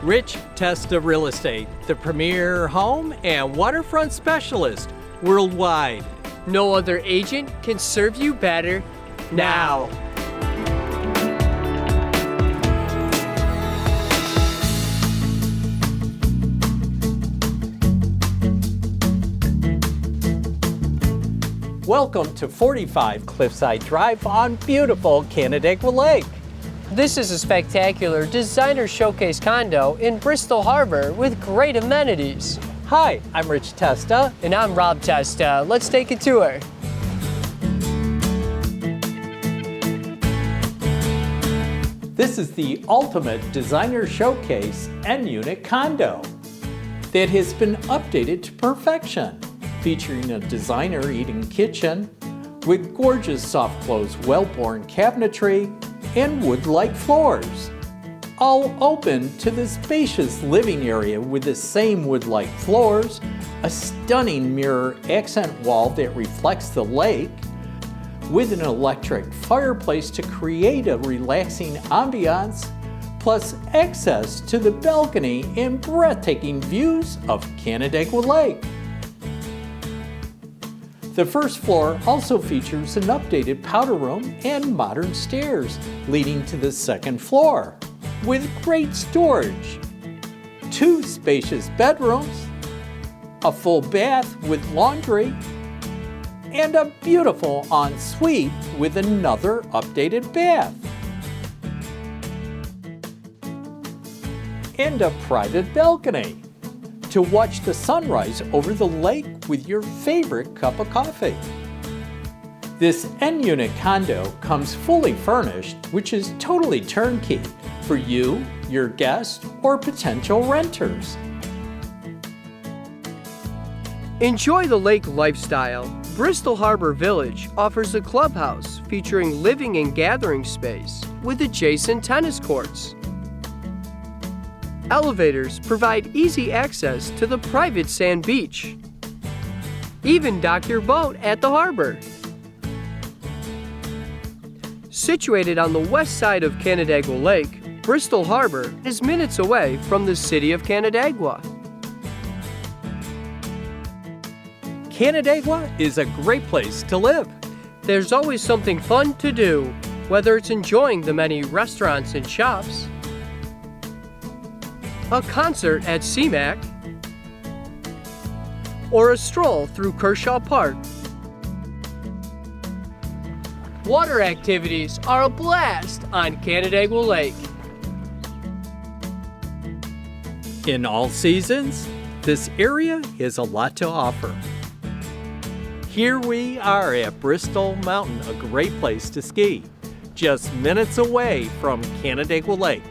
Rich Testa Real Estate, the premier home and waterfront specialist worldwide. No other agent can serve you better now. Welcome to 45 Cliffside Drive on beautiful Canandaigua Lake. This is a spectacular designer showcase condo in Bristol Harbor with great amenities. Hi, I'm Rich Testa. And I'm Rob Testa. Let's take a tour. This is the ultimate designer showcase N-unit condo that has been updated to perfection, featuring a designer eating kitchen with gorgeous soft close well-borne cabinetry and wood-like floors, all open to the spacious living area with the same wood-like floors, a stunning mirror accent wall that reflects the lake, with an electric fireplace to create a relaxing ambiance, plus access to the balcony and breathtaking views of Canandaigua Lake. The first floor also features an updated powder room and modern stairs leading to the second floor, with great storage, 2 spacious bedrooms, a full bath with laundry, and a beautiful ensuite with another updated bath, and a private balcony to watch the sunrise over the lake with your favorite cup of coffee. This N-unit condo comes fully furnished, which is totally turnkey for you, your guests, or potential renters. Enjoy the lake lifestyle. Bristol Harbor Village offers a clubhouse featuring living and gathering space with adjacent tennis courts. Elevators provide easy access to the private sand beach. Even dock your boat at the harbor. Situated on the west side of Canandaigua Lake, Bristol Harbor is minutes away from the city of Canandaigua. Canandaigua is a great place to live. There's always something fun to do, whether it's enjoying the many restaurants and shops, a concert at CMAC, or a stroll through Kershaw Park. Water activities are a blast on Canandaigua Lake. In all seasons, this area has a lot to offer. Here we are at Bristol Mountain, a great place to ski, just minutes away from Canandaigua Lake.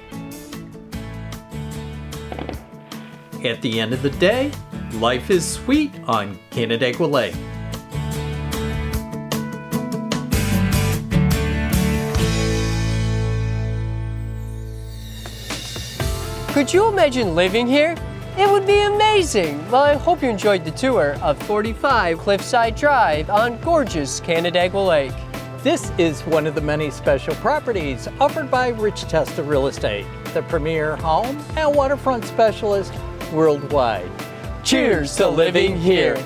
At the end of the day, life is sweet on Canandaigua Lake. Could you imagine living here? It would be amazing! Well, I hope you enjoyed the tour of 45 Cliffside Drive on gorgeous Canandaigua Lake. This is one of the many special properties offered by Rich Testa Real Estate, the premier home and waterfront specialist worldwide. Cheers to living here!